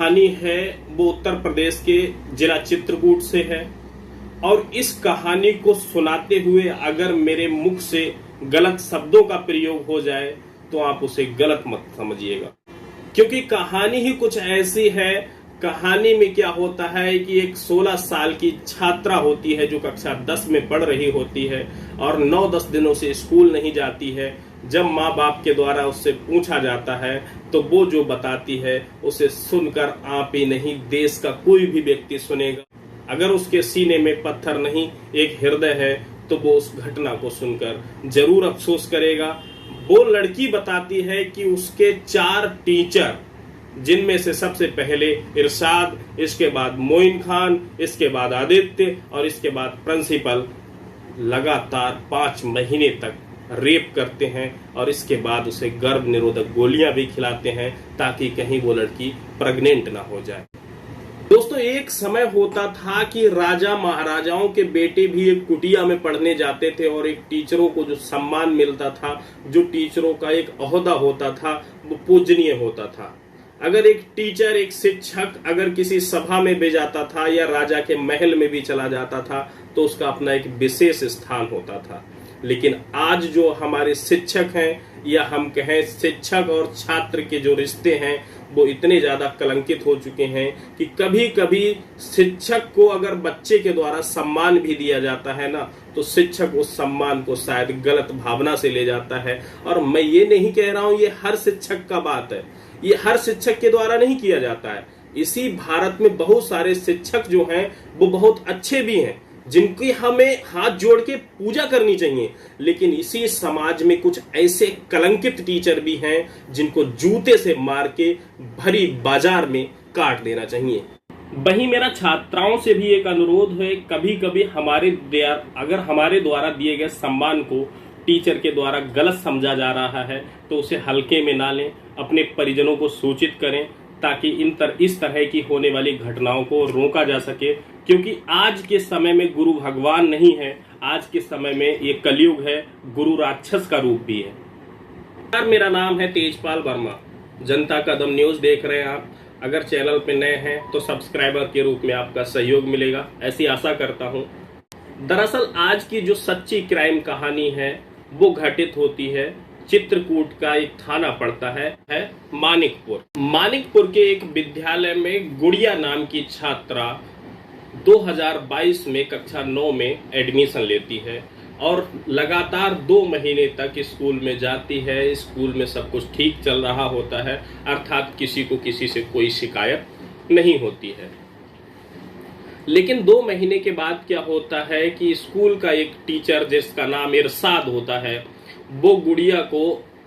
कहानी है वो उत्तर प्रदेश के जिला चित्रकूट से है और इस कहानी को सुनाते हुए अगर मेरे मुख से गलत शब्दों का प्रयोग हो जाए तो आप उसे गलत मत समझिएगा, क्योंकि कहानी ही कुछ ऐसी है। कहानी में क्या होता है कि एक 16 साल की छात्रा होती है जो कक्षा 10 में पढ़ रही होती है और 9-10 दिनों से स्कूल नहीं जाती है। जब माँ बाप के द्वारा उससे पूछा जाता है तो वो जो बताती है उसे सुनकर आप ही नहीं, देश का कोई भी व्यक्ति सुनेगा। अगर उसके सीने में पत्थर नहीं एक हृदय है तो वो उस घटना को सुनकर जरूर अफसोस करेगा। वो लड़की बताती है कि उसके 4 टीचर, जिनमें से सबसे पहले इरशाद, इसके बाद मोइन खान, इसके बाद आदित्य और इसके बाद प्रिंसिपल, लगातार 5 महीने तक रेप करते हैं और इसके बाद उसे गर्भ निरोधक गोलियां भी खिलाते हैं ताकि कहीं वो लड़की प्रेग्नेंट ना हो जाए। दोस्तों, एक समय होता था कि राजा महाराजाओं के बेटे भी एक कुटिया में पढ़ने जाते थे और एक टीचरों को जो सम्मान मिलता था, जो टीचरों का एक ओहदा होता था, वो पूजनीय होता था। अगर एक टीचर, एक शिक्षक अगर किसी सभा में भी जाता था या राजा के महल में भी चला जाता था तो उसका अपना एक विशेष स्थान होता था। लेकिन आज जो हमारे शिक्षक हैं या हम कहें शिक्षक और छात्र के जो रिश्ते हैं वो इतने ज्यादा कलंकित हो चुके हैं कि कभी कभी शिक्षक को अगर बच्चे के द्वारा सम्मान भी दिया जाता है ना तो शिक्षक उस सम्मान को शायद गलत भावना से ले जाता है। और मैं ये नहीं कह रहा हूं ये हर शिक्षक का बात है, ये हर शिक्षक के द्वारा नहीं किया जाता है। इसी भारत में बहुत सारे शिक्षक जो हैं वो बहुत अच्छे भी हैं, जिनकी हमें हाथ जोड़ के पूजा करनी चाहिए। लेकिन इसी समाज में कुछ ऐसे कलंकित टीचर भी हैं जिनको जूते से मार के भरी बाजार में काट देना चाहिए। वहीं मेरा छात्राओं से भी एक अनुरोध है, कभी कभी अगर हमारे द्वारा दिए गए सम्मान को टीचर के द्वारा गलत समझा जा रहा है तो उसे हल्के में ना लें, अपने परिजनों को सूचित करें ताकि इस तरह की होने वाली घटनाओं को रोका जा सके। क्योंकि आज के समय में गुरु भगवान नहीं है, आज के समय में ये कलयुग है, गुरु राक्षस का रूप भी है। मेरा नाम है तेजपाल वर्मा, जनता का दम न्यूज देख रहे हैं आप। अगर चैनल पे नए हैं तो सब्सक्राइबर के रूप में आपका सहयोग मिलेगा, ऐसी आशा करता हूं। दरअसल आज की जो सच्ची क्राइम कहानी है वो घटित होती है चित्रकूट का एक थाना पड़ता है मानिकपुर के एक विद्यालय में गुड़िया नाम की छात्रा 2022 में कक्षा 9 में एडमिशन लेती है और लगातार 2 महीने तक स्कूल में जाती है। स्कूल में सब कुछ ठीक चल रहा होता है, अर्थात किसी को किसी से कोई शिकायत नहीं होती है। लेकिन 2 महीने के बाद क्या होता है कि स्कूल का एक टीचर जिसका नाम इरशाद होता है वो गुड़िया को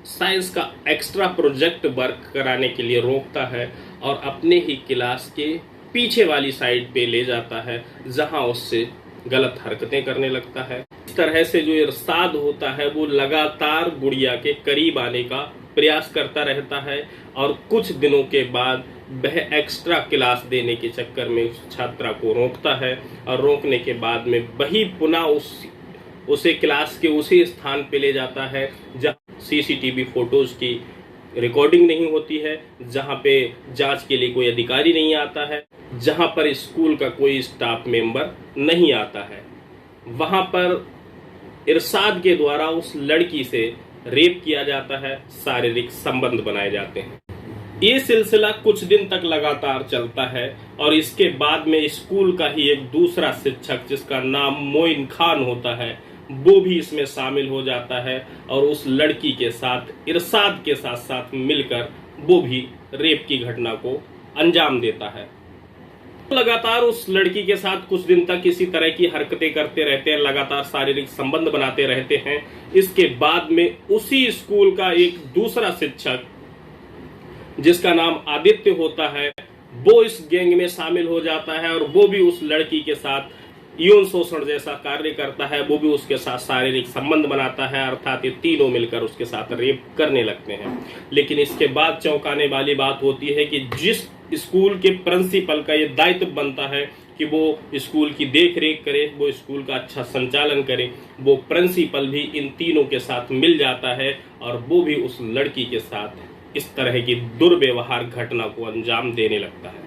साइंस का एक्स्ट्रा प्रोजेक्ट वर्क कराने के लिए रोकता है और अपने ही क्लास के पीछे वाली साइड पे ले जाता है जहां उससे गलत हरकतें करने लगता है। इस तरह से जो इरशाद होता है वो लगातार गुड़िया के करीब आने का प्रयास करता रहता है और कुछ दिनों के बाद वह एक्स्ट्रा क्लास देने के चक्कर में उस छात्रा को रोकता है और रोकने के बाद में वही पुनः उसे क्लास के उसी स्थान पे ले जाता है जहां सीसीटीवी फोटोज की रिकॉर्डिंग नहीं होती है, जहां पे जांच के लिए कोई अधिकारी नहीं आता है, जहां पर स्कूल का कोई स्टाफ मेंबर नहीं आता है। वहां पर इरशाद के द्वारा उस लड़की से रेप किया जाता है, शारीरिक संबंध बनाए जाते हैं। ये सिलसिला कुछ दिन तक लगातार चलता है और इसके बाद में स्कूल का ही एक दूसरा शिक्षक जिसका नाम मोइन खान होता है वो भी इसमें शामिल हो जाता है और उस लड़की के साथ इरशाद के साथ साथ मिलकर वो भी रेप की घटना को अंजाम देता है। लगातार उस लड़की के साथ कुछ दिन तक इसी तरह की हरकतें करते रहते हैं, लगातार शारीरिक संबंध बनाते रहते हैं। इसके बाद में उसी स्कूल का एक दूसरा शिक्षक जिसका नाम आदित्य होता है वो इस गैंग में शामिल हो जाता है और वो भी उस लड़की के साथ यौन शोषण जैसा कार्य करता है, वो भी उसके साथ शारीरिक संबंध बनाता है, अर्थात ये तीनों मिलकर उसके साथ रेप करने लगते हैं। लेकिन इसके बाद चौंकाने वाली बात होती है कि जिस स्कूल के प्रिंसिपल का ये दायित्व बनता है कि वो स्कूल की देख रेख करे, वो स्कूल का अच्छा संचालन करे, वो प्रिंसिपल भी इन तीनों के साथ मिल जाता है और वो भी उस लड़की के साथ इस तरह की दुर्व्यवहार घटना को अंजाम देने लगता है।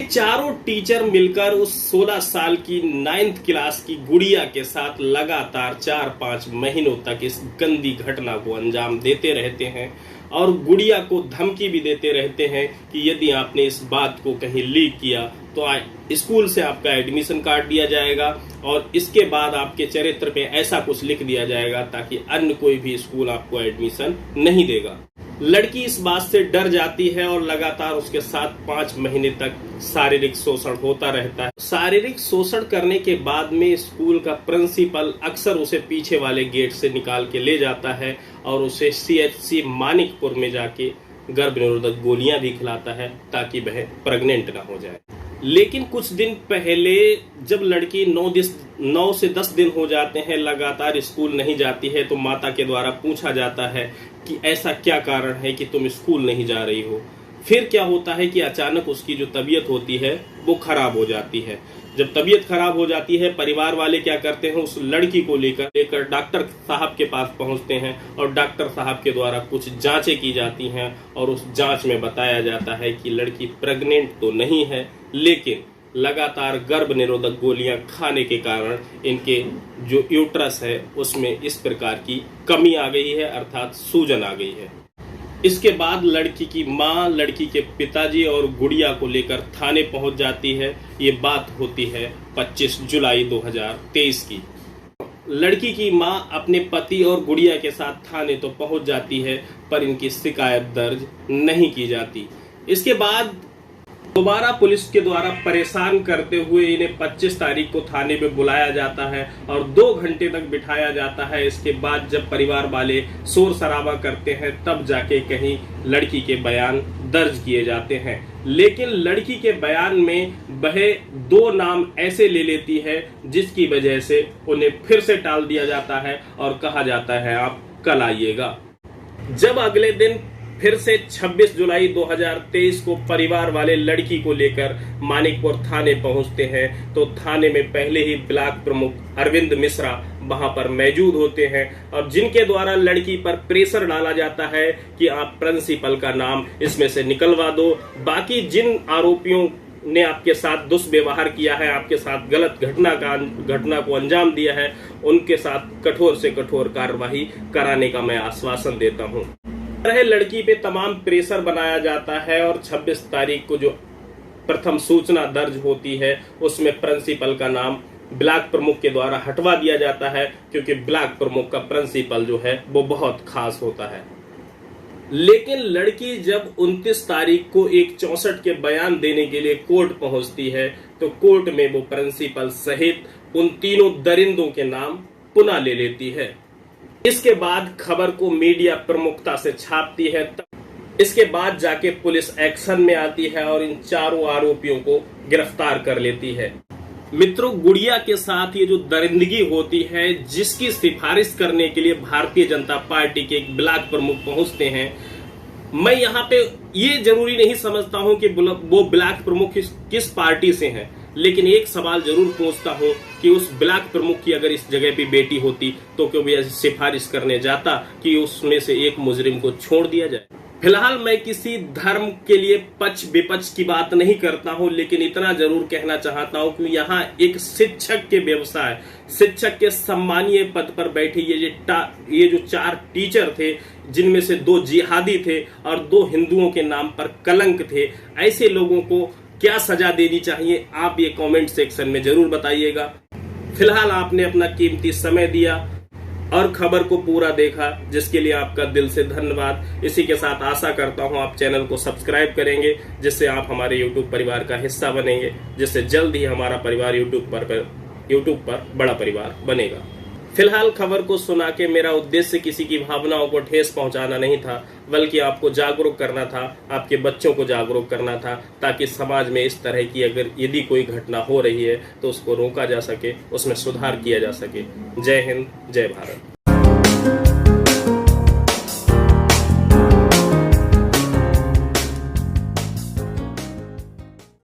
चारों टीचर मिलकर उस 16 साल की 9th क्लास की गुड़िया के साथ लगातार 4-5 महीनों तक इस गंदी घटना को अंजाम देते रहते हैं और गुड़िया को धमकी भी देते रहते हैं कि यदि आपने इस बात को कहीं लीक किया तो स्कूल से आपका एडमिशन काट दिया जाएगा और इसके बाद आपके चरित्र पे ऐसा कुछ लिख दिया जाएगा ताकि अन्य कोई भी स्कूल आपको एडमिशन नहीं देगा। लड़की इस बात से डर जाती है और लगातार उसके साथ 5 महीने तक शारीरिक शोषण होता रहता है। शारीरिक शोषण करने के बाद में स्कूल का प्रिंसिपल अक्सर उसे पीछे वाले गेट से निकाल के ले जाता है और उसे CHC मानिकपुर में जाके गर्भ निरोधक गोलियां भी खिलाता है ताकि वह प्रेग्नेंट ना हो जाए। लेकिन कुछ दिन पहले जब लड़की 9 से 10 दिन हो जाते हैं लगातार स्कूल नहीं जाती है तो माता के द्वारा पूछा जाता है कि ऐसा क्या कारण है कि तुम स्कूल नहीं जा रही हो। फिर क्या होता है कि अचानक उसकी जो तबीयत होती है वो खराब हो जाती है। जब तबीयत खराब हो जाती है परिवार वाले क्या करते हैं, उस लड़की को लेकर डॉक्टर साहब के पास पहुंचते हैं और डॉक्टर साहब के द्वारा कुछ जांचें की जाती हैं और उस जांच में बताया जाता है कि लड़की प्रेग्नेंट तो नहीं है लेकिन लगातार गर्भ निरोधक गोलियां खाने के कारण इनके जो यूट्रस है उसमें इस प्रकार की कमी आ गई है, अर्थात सूजन आ गई है। इसके बाद लड़की की मां, लड़की के पिताजी और गुड़िया को लेकर थाने पहुंच जाती है। ये बात होती है 25 जुलाई 2023 की। लड़की की मां अपने पति और गुड़िया के साथ थाने तो पहुंच जाती है पर इनकी शिकायत दर्ज नहीं की जाती। इसके बाद दोबारा पुलिस के द्वारा परेशान करते हुए इन्हें 25 तारीख को थाने में बुलाया जाता है और 2 घंटे तक बिठाया जाता है। इसके बाद जब परिवार वाले शोर शराबा करते हैं तब जाके कहीं लड़की के बयान दर्ज किए जाते हैं। लेकिन लड़की के बयान में वह 2 नाम ऐसे ले लेती है जिसकी वजह से उन्हें फिर से टाल दिया जाता है और कहा जाता है आप कल आइएगा। जब अगले दिन फिर से 26 जुलाई 2023 को परिवार वाले लड़की को लेकर मानिकपुर थाने पहुंचते हैं तो थाने में पहले ही ब्लॉक प्रमुख अरविंद मिश्रा वहां पर मौजूद होते हैं और जिनके द्वारा लड़की पर प्रेशर डाला जाता है कि आप प्रिंसिपल का नाम इसमें से निकलवा दो। बाकी जिन आरोपियों ने आपके साथ दुष्व्यवहार किया है, आपके साथ गलत घटना को अंजाम दिया है, उनके साथ कठोर से कठोर कार्यवाही कराने का मैं आश्वासन देता हूं। लड़की पे तमाम प्रेशर बनाया जाता है और 26 तारीख को जो प्रथम सूचना दर्ज होती है उसमें प्रिंसिपल का नाम ब्लॉक प्रमुख के द्वारा हटवा दिया जाता है क्योंकि ब्लॉक प्रमुख का प्रिंसिपल जो है वो बहुत खास होता है। लेकिन लड़की जब 29 तारीख को एक 64 के बयान देने के लिए कोर्ट पहुंचती है तो कोर्ट में वो प्रिंसिपल सहित उन तीनों दरिंदों के नाम पुनः ले लेती है। इसके बाद खबर को मीडिया प्रमुखता से छापती है। इसके बाद जाके पुलिस एक्शन में आती है और इन चारों आरोपियों को गिरफ्तार कर लेती है। मित्रों, गुड़िया के साथ ये जो दरिंदगी होती है जिसकी सिफारिश करने के लिए भारतीय जनता पार्टी के एक ब्लॉक प्रमुख पहुंचते हैं, मैं यहाँ पे ये जरूरी नहीं समझता हूँ कि वो ब्लॉक प्रमुख किस पार्टी से हैं, लेकिन एक सवाल जरूर पूछता हूँ कि उस ब्लॉक प्रमुख की अगर इस जगह पे बेटी होती तो क्यों भी ऐसी सिफारिश करने जाता कि उसमें से एक मुजरिम को छोड़ दिया जाए। फिलहाल मैं किसी धर्म के लिए पक्ष विपक्ष की बात नहीं करता हूं, लेकिन इतना जरूर कहना चाहता हूं कि यहाँ एक शिक्षक के व्यवसाय, शिक्षक के सम्मानीय पद पर बैठे ये जो 4 टीचर थे जिनमें से 2 जिहादी थे और 2 हिंदुओं के नाम पर कलंक थे, ऐसे लोगों को क्या सजा देनी चाहिए आप ये कमेंट सेक्शन में जरूर बताइएगा। फिलहाल आपने अपना कीमती समय दिया और खबर को पूरा देखा, जिसके लिए आपका दिल से धन्यवाद। इसी के साथ आशा करता हूं आप चैनल को सब्सक्राइब करेंगे जिससे आप हमारे YouTube परिवार का हिस्सा बनेंगे, जिससे जल्द ही हमारा परिवार YouTube पर बड़ा परिवार बनेगा। फिलहाल खबर को सुना के मेरा उद्देश्य किसी की भावनाओं को ठेस पहुंचाना नहीं था, बल्कि आपको जागरूक करना था, आपके बच्चों को जागरूक करना था, ताकि समाज में इस तरह की यदि कोई घटना हो रही है तो उसको रोका जा सके, उसमें सुधार किया जा सके। जय हिंद, जय भारत।